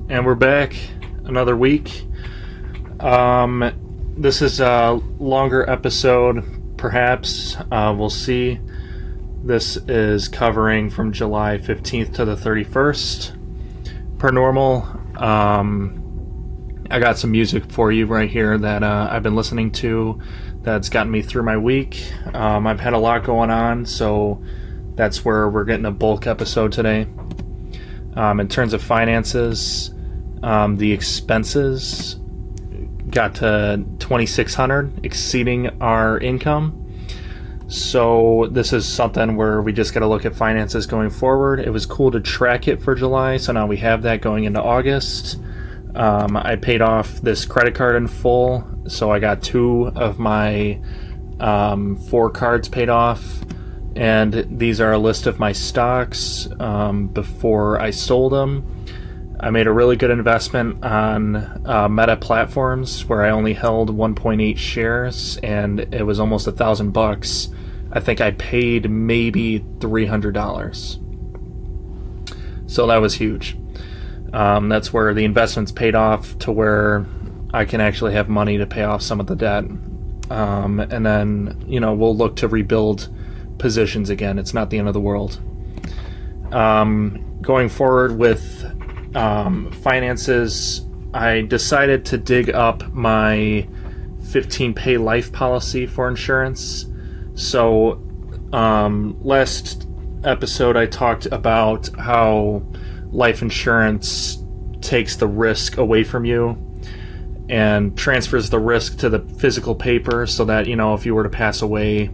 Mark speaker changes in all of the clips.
Speaker 1: And we're back another week. This is a longer episode, perhaps. We'll see. This is covering from July 15th to the 31st. Per normal, I got some music for you right here that I've been listening to that's gotten me through my week. I've had a lot going on, so that's where we're getting a bulk episode today. In terms of finances, the expenses got to $2,600, exceeding our income. So this is something where we just got to look at finances going forward. It was cool to track it for July, so now we have that going into August. I paid off this credit card in full, so I got 2 of my 4 cards paid off. And these are a list of my stocks before I sold them. I made a really good investment on Meta Platforms, where I only held 1.8 shares, and it was almost $1,000. I think I paid maybe $300. So that was huge. That's where the investments paid off to where I can actually have money to pay off some of the debt. And then, we'll look to rebuild positions again. It's not the end of the world. Going forward with finances, I decided to dig up my 15-pay life policy for insurance. So last episode I talked about how life insurance takes the risk away from you and transfers the risk to the physical paper so that, if you were to pass away,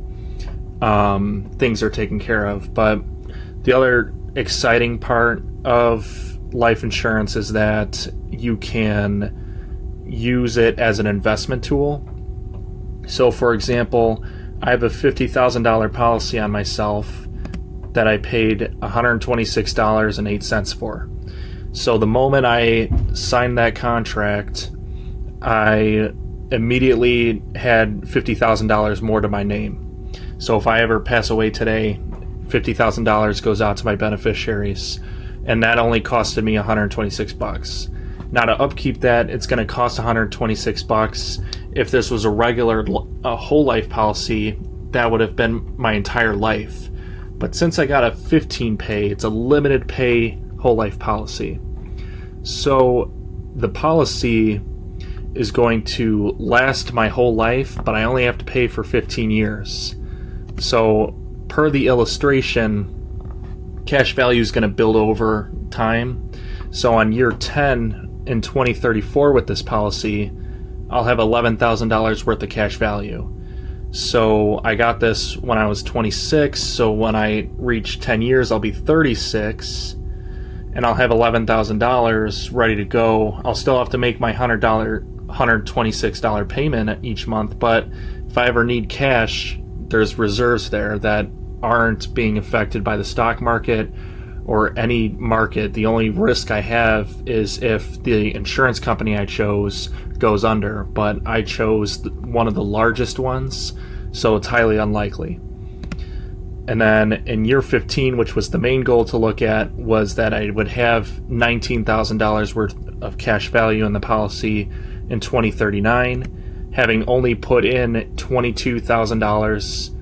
Speaker 1: things are taken care of. But the other exciting part of life insurance is that you can use it as an investment tool. So, for example, I have a $50,000 policy on myself that I paid $126.08 for. So the moment I signed that contract, I immediately had $50,000 more to my name. So if I ever pass away today, $50,000 goes out to my beneficiaries, and that only costed me $126. Now to upkeep that, it's going to cost $126. If this was a whole life policy, that would have been my entire life. But since I got a 15 pay, it's a limited pay whole life policy. So the policy is going to last my whole life, but I only have to pay for 15 years. So per the illustration, cash value is going to build over time. So on year 10 in 2034 with this policy, I'll have $11,000 worth of cash value. So I got this when I was 26, so when I reach 10 years, I'll be 36, and I'll have $11,000 ready to go. I'll still have to make my $126 payment each month, but if I ever need cash, there's reserves there that aren't being affected by the stock market or any market. The only risk I have is if the insurance company I chose goes under, but I chose one of the largest ones, so it's highly unlikely. And then in year 15, which was the main goal to look at, was that I would have $19,000 worth of cash value in the policy in 2039, having only put in $22,000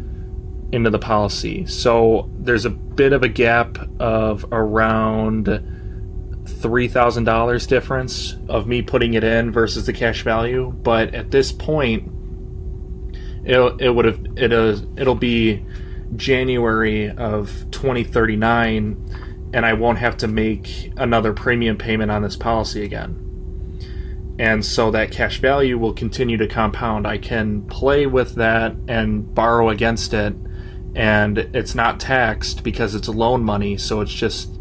Speaker 1: into the policy. So there's a bit of a gap of around $3,000 difference of me putting it in versus the cash value. But at this point, it'll be January of 2039, and I won't have to make another premium payment on this policy again. And so that cash value will continue to compound. I can play with that and borrow against it, and it's not taxed because it's loan money, so it's just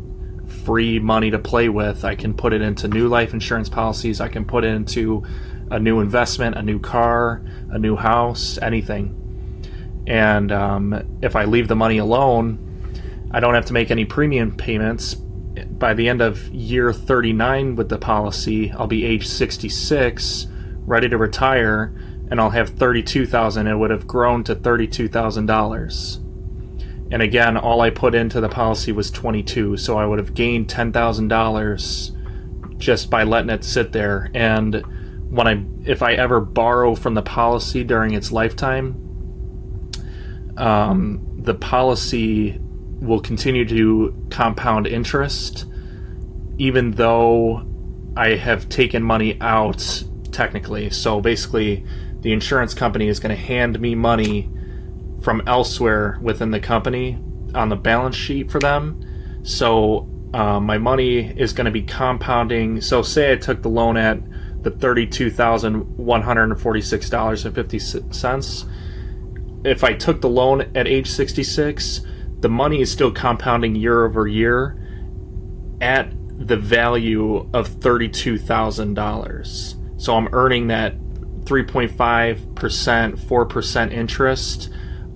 Speaker 1: free money to play with. I can put it into new life insurance policies. I can put it into a new investment, a new car, a new house, anything. And if I leave the money alone, I don't have to make any premium payments. By the end of year 39 with the policy, I'll be age 66, ready to retire, and I'll have $32,000. It would have grown to $32,000. And again, all I put into the policy was $22,000, so I would have gained $10,000 just by letting it sit there. And if I ever borrow from the policy during its lifetime, the policy will continue to compound interest, even though I have taken money out technically. So basically, the insurance company is going to hand me money from elsewhere within the company on the balance sheet for them. So my money is going to be compounding. So say I took the loan at the $32,146.50. If I took the loan at age 66, the money is still compounding year over year at the value of $32,000. So I'm earning that 3.5%, 4% interest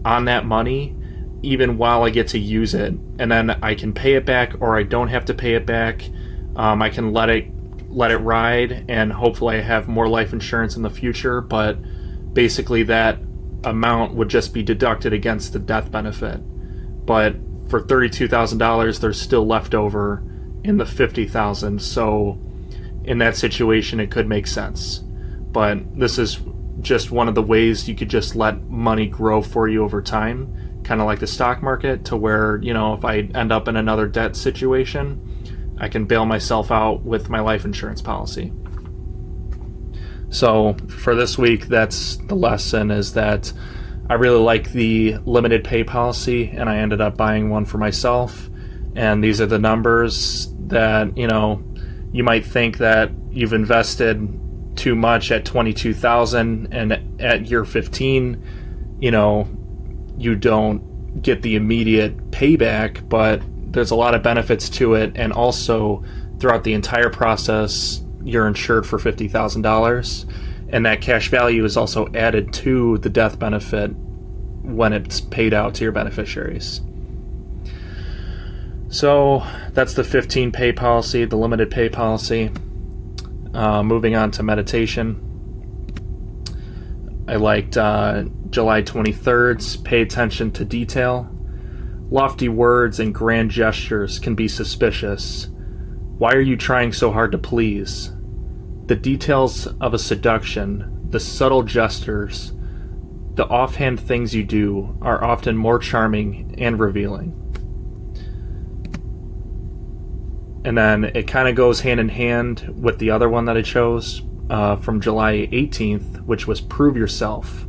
Speaker 1: on that money, even while I get to use it. And then I can pay it back, or I don't have to pay it back. I can let it ride, and hopefully I have more life insurance in the future. But basically that amount would just be deducted against the death benefit. But for $32,000, there's still left over in the $50,000. So in that situation, it could make sense. But this is just one of the ways you could just let money grow for you over time, kind of like the stock market, to where, if I end up in another debt situation, I can bail myself out with my life insurance policy. So for this week, that's the lesson, is that I really like the limited pay policy, and I ended up buying one for myself. And these are the numbers that, you might think that you've invested too much at $22,000, and at year 15, you don't get the immediate payback, but there's a lot of benefits to it. And also throughout the entire process, you're insured for $50,000, and that cash value is also added to the death benefit when it's paid out to your beneficiaries. So that's the 15 pay policy, the limited pay policy. Moving on to meditation. I liked July 23rd's pay attention to detail. Lofty words and grand gestures can be suspicious. Why are you trying so hard to please? The details of a seduction, the subtle gestures, the offhand things you do are often more charming and revealing. And then it kind of goes hand in hand with the other one that I chose from July 18th, which was prove yourself.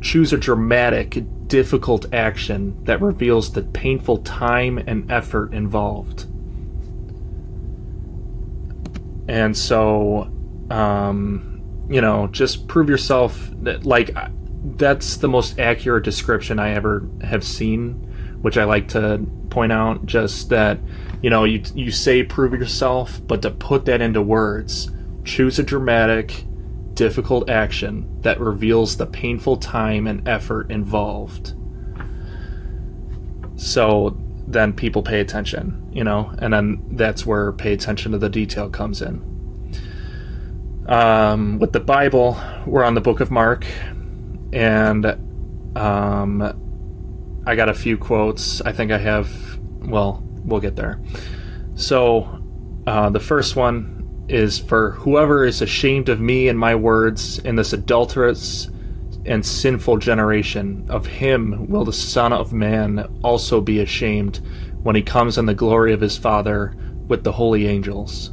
Speaker 1: Choose a dramatic, difficult action that reveals the painful time and effort involved. And so, just prove yourself. That's the most accurate description I ever have seen, which I like to point out, just that, you say prove yourself, but to put that into words, choose a dramatic, difficult action that reveals the painful time and effort involved. So then people pay attention, and then that's where pay attention to the detail comes in. With the Bible, we're on the book of Mark, and I got a few quotes. I think I have, we'll get there. So the first one is, for whoever is ashamed of me and my words in this adulterous and sinful generation, of him will the Son of Man also be ashamed when he comes in the glory of his Father with the holy angels.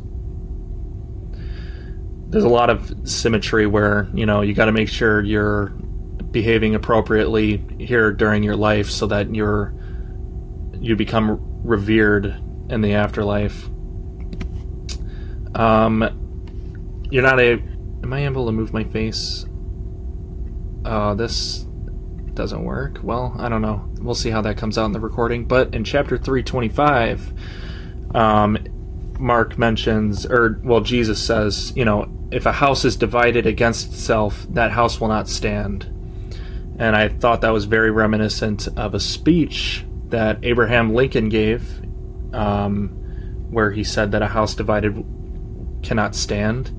Speaker 1: There's a lot of symmetry where, you got to make sure you're behaving appropriately here during your life so that you become revered in the afterlife. Am I able to move my face? This doesn't work. Well, I don't know. We'll see how that comes out in the recording. But in chapter 325, Mark mentions, Jesus says, if a house is divided against itself, that house will not stand. And I thought that was very reminiscent of a speech that Abraham Lincoln gave, where he said that a house divided cannot stand.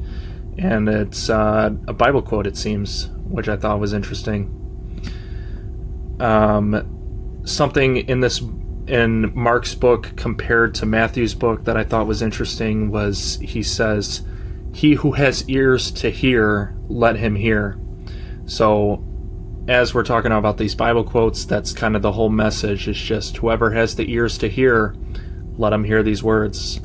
Speaker 1: And it's a Bible quote, it seems, which I thought was interesting. Something in this in Mark's book compared to Matthew's book that I thought was interesting was he says, "He who has ears to hear, let him hear." So as we're talking about these Bible quotes, that's kind of the whole message. It's just whoever has the ears to hear, let him hear these words.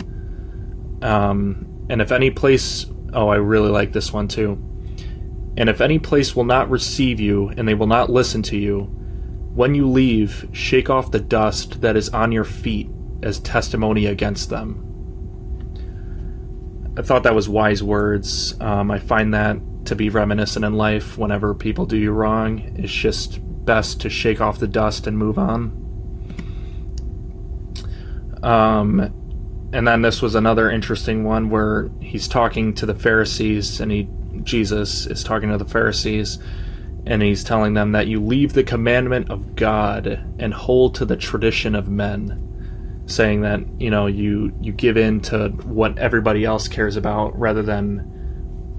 Speaker 1: And if any place, I really like this one too. "And if any place will not receive you, and they will not listen to you, when you leave, shake off the dust that is on your feet as testimony against them." I thought that was wise words. I find that to be reminiscent in life. Whenever people do you wrong, it's just best to shake off the dust and move on. And then this was another interesting one where he's talking to the Pharisees, and Jesus is talking to the Pharisees, and he's telling them that you leave the commandment of God and hold to the tradition of men, saying that, you give in to what everybody else cares about rather than,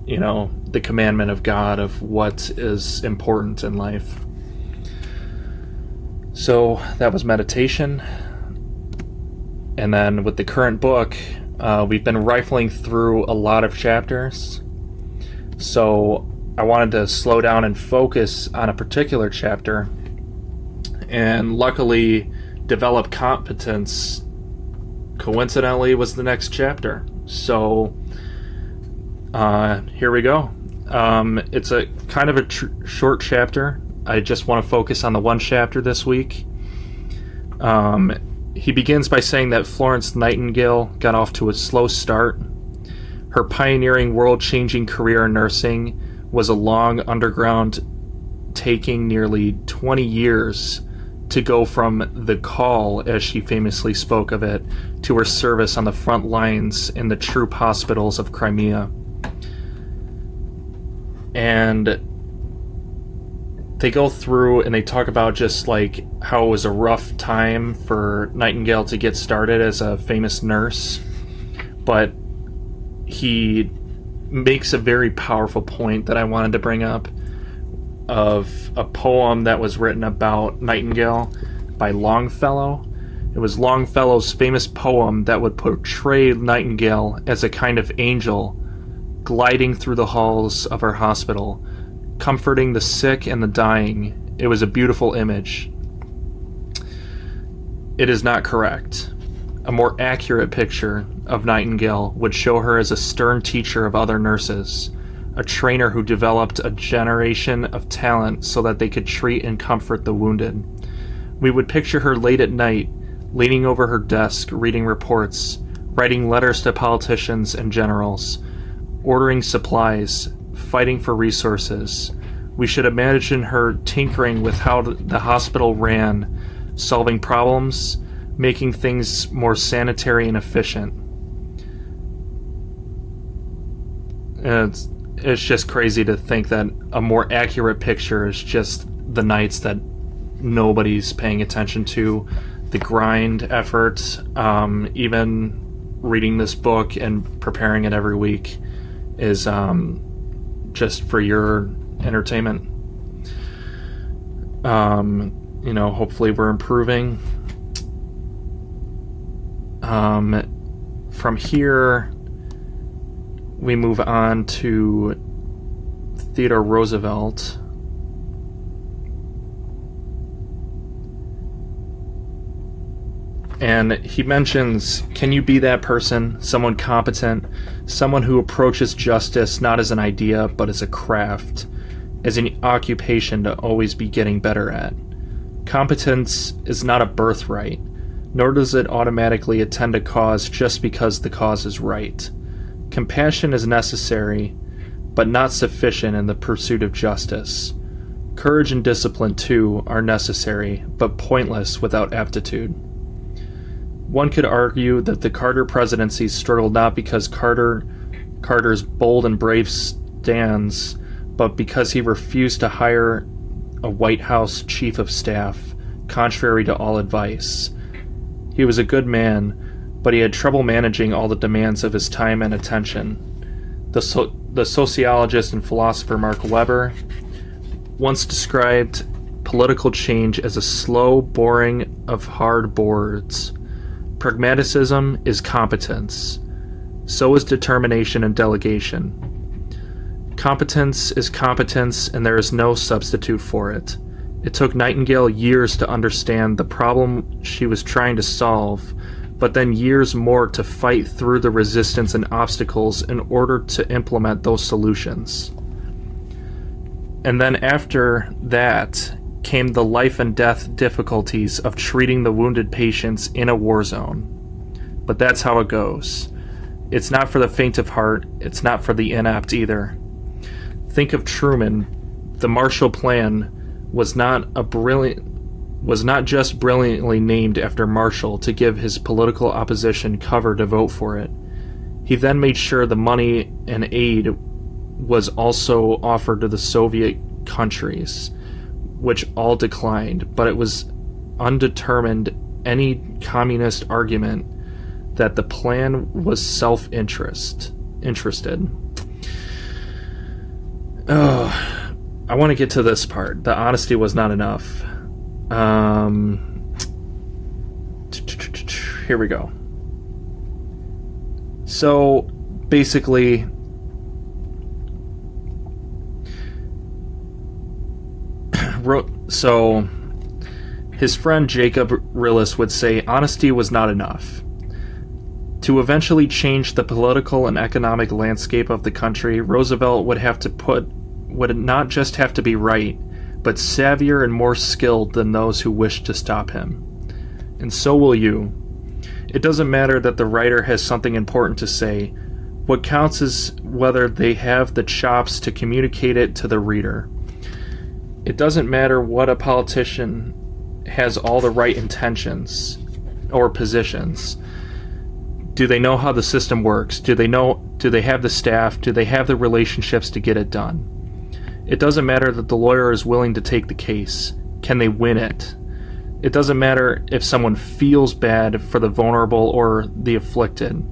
Speaker 1: the commandment of God of what is important in life. So that was meditation. And then with the current book, we've been rifling through a lot of chapters. So I wanted to slow down and focus on a particular chapter, and luckily develop competence coincidentally was the next chapter. So here we go. It's a kind of a short chapter. I just want to focus on the one chapter this week. He begins by saying that Florence Nightingale got off to a slow start. Her pioneering, world-changing career in nursing was a long underground, taking nearly 20 years to go from the call, as she famously spoke of it, to her service on the front lines in the troop hospitals of Crimea. And they go through and they talk about just like how it was a rough time for Nightingale to get started as a famous nurse, but he makes a very powerful point that I wanted to bring up of a poem that was written about Nightingale by Longfellow. It was Longfellow's famous poem that would portray Nightingale as a kind of angel gliding through the halls of her hospital, comforting the sick and the dying. It was a beautiful image. It is not correct. A more accurate picture of Nightingale would show her as a stern teacher of other nurses, a trainer who developed a generation of talent so that they could treat and comfort the wounded. We would picture her late at night, leaning over her desk, reading reports, writing letters to politicians and generals, ordering supplies, fighting for resources. We should imagine her tinkering with how the hospital ran, solving problems, making things more sanitary and efficient. And it's just crazy to think that a more accurate picture is just the nights that nobody's paying attention to, the grind effort, even reading this book and preparing it every week is just for your entertainment. Hopefully we're improving. From here, we move on to Theodore Roosevelt. And he mentions, can you be that person, someone competent, someone who approaches justice not as an idea, but as a craft, as an occupation to always be getting better at? Competence is not a birthright, nor does it automatically attend a cause just because the cause is right. Compassion is necessary, but not sufficient in the pursuit of justice. Courage and discipline, too, are necessary, but pointless without aptitude. One could argue that the Carter presidency struggled not because Carter's bold and brave stands, but because he refused to hire a White House chief of staff, contrary to all advice. He was a good man, but he had trouble managing all the demands of his time and attention. The sociologist and philosopher Mark Weber once described political change as a slow, boring, of hard boards. Pragmaticism is competence. So is determination and delegation. Competence is competence, and there is no substitute for it. It took Nightingale years to understand the problem she was trying to solve, but then years more to fight through the resistance and obstacles in order to implement those solutions. And then after that came the life and death difficulties of treating the wounded patients in a war zone. But that's how it goes. It's not for the faint of heart, it's not for the inept either. Think of Truman. The Marshall Plan was not just brilliantly named after Marshall to give his political opposition cover to vote for it. He then made sure the money and aid was also offered to the Soviet countries, which all declined, but it was undetermined any communist argument that the plan was self-interested. Oh, I want to get to this part. The honesty was not enough. Here we go. So, basically, his friend Jacob Rillis would say honesty was not enough. To eventually change the political and economic landscape of the country, Roosevelt would not just have to be right, but savvier and more skilled than those who wished to stop him. And so will you. It doesn't matter that the writer has something important to say. What counts is whether they have the chops to communicate it to the reader. It doesn't matter what a politician has all the right intentions or positions. Do they know how the system works? Do they have the staff? Do they have the relationships to get it done? It doesn't matter that the lawyer is willing to take the case. Can they win it? It doesn't matter if someone feels bad for the vulnerable or the afflicted,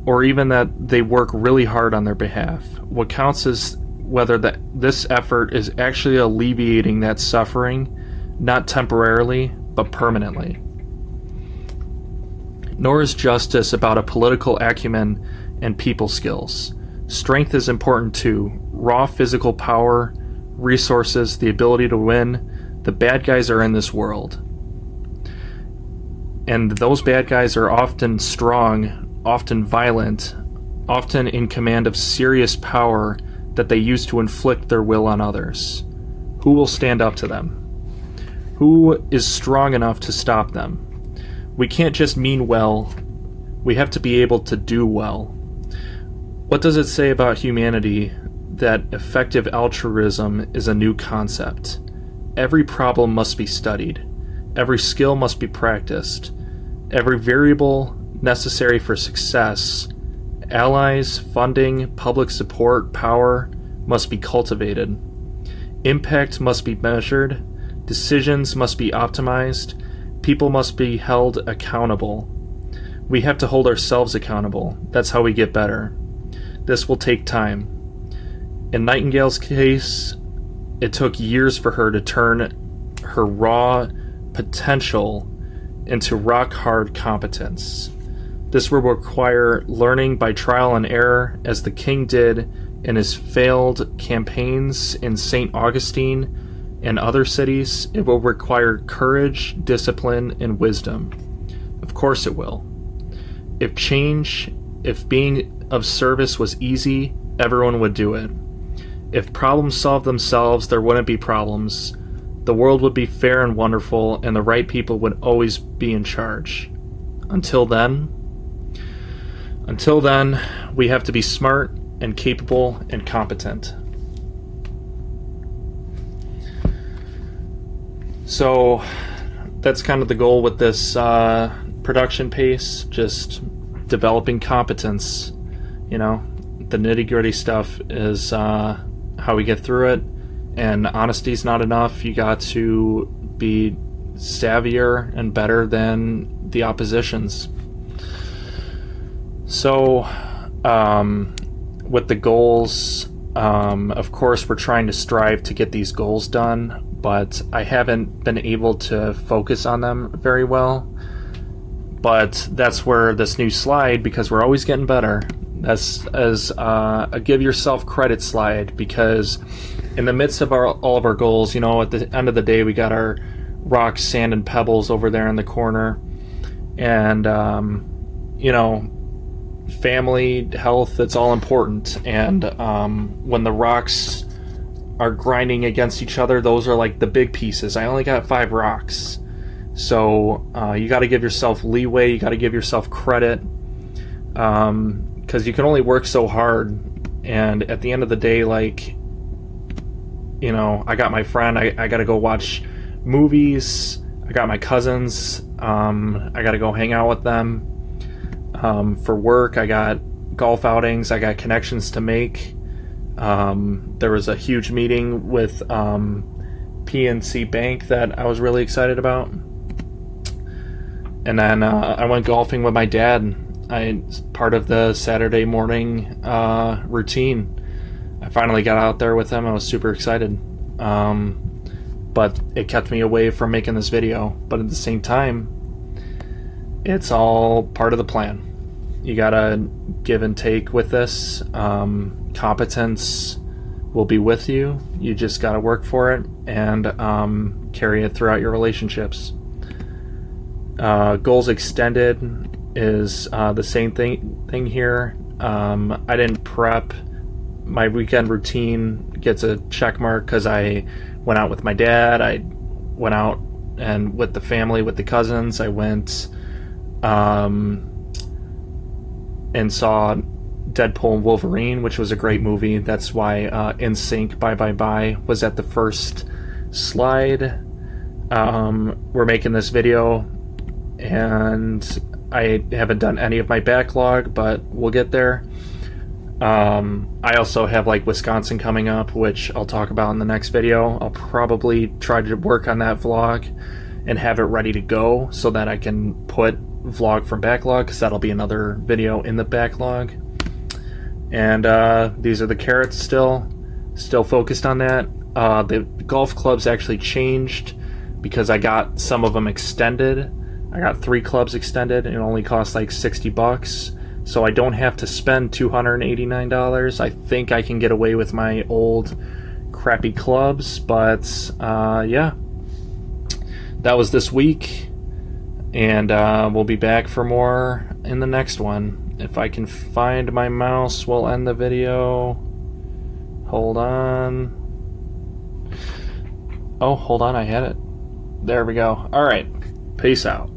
Speaker 1: or even that they work really hard on their behalf. What counts is whether this effort is actually alleviating that suffering, not temporarily, but permanently. Nor is justice about a political acumen and people skills. Strength is important too. Raw physical power, resources, the ability to win. The bad guys are in this world. And those bad guys are often strong, often violent, often in command of serious power that they use to inflict their will on others. Who will stand up to them? Who is strong enough to stop them? We can't just mean well, we have to be able to do well. What does it say about humanity that effective altruism is a new concept? Every problem must be studied. Every skill must be practiced. Every variable necessary for success, allies, funding, public support, power, must be cultivated. Impact must be measured. Decisions must be optimized. People must be held accountable. We have to hold ourselves accountable. That's how we get better. This will take time. In Nightingale's case, it took years for her to turn her raw potential into rock-hard competence. This will require learning by trial and error, as the king did in his failed campaigns in St. Augustine and other cities. It will require courage, discipline, and wisdom. Of course it will. If being of service was easy, everyone would do it. If problems solved themselves, there wouldn't be problems. The world would be fair and wonderful, and the right people would always be in charge. Until then, we have to be smart and capable and competent. So that's kind of the goal with this production pace, just developing competence. You know, the nitty-gritty stuff is how we get through it, and honesty's not enough. You got to be savvier and better than the oppositions. So with the goals, of course we're trying to strive to get these goals done, but I haven't been able to focus on them very well. But that's where this new slide, because we're always getting better, that's as a give yourself credit slide, because in the midst of all of our goals, you know, at the end of the day, we got our rocks, sand, and pebbles over there in the corner. And, you know, family, health, it's all important. And when the rocks are grinding against each other, those are like the big pieces. I only got 5 rocks. So you got to give yourself leeway. You got to give yourself credit. Because you can only work so hard. And at the end of the day, like, you know, I got my friend. I got to go watch movies. I got my cousins. I got to go hang out with them. For work, I got golf outings. I got connections to make. There was a huge meeting with PnC Bank that I was really excited about. And then I went golfing with my dad. Part of the Saturday morning routine. I finally got out there with him. I was super excited. But it kept me away from making this video. But at the same time, it's all part of the plan. You gotta give and take with this. Competence will be with you. You just gotta work for it and carry it throughout your relationships. Goals extended is the same thing here. I didn't prep. My weekend routine gets a check mark because I went out with my dad. I went out and with the family, with the cousins. I went and saw Deadpool and Wolverine, which was a great movie. That's why NSYNC Bye Bye Bye was at the first slide. We're making this video, and I haven't done any of my backlog, but we'll get there. I also have like Wisconsin coming up, which I'll talk about in the next video. I'll probably try to work on that vlog and have it ready to go so that I can put vlog from backlog, because that'll be another video in the backlog. And these are the carrots, still focused on that. The golf clubs actually changed because I got some of them extended. I got 3 clubs extended, and it only cost like $60, so I don't have to spend $289. I think I can get away with my old crappy clubs, but yeah, that was this week, and we'll be back for more in the next one. If I can find my mouse, we'll end the video. Hold on. Oh, hold on, I had it. There we go. All right, peace out.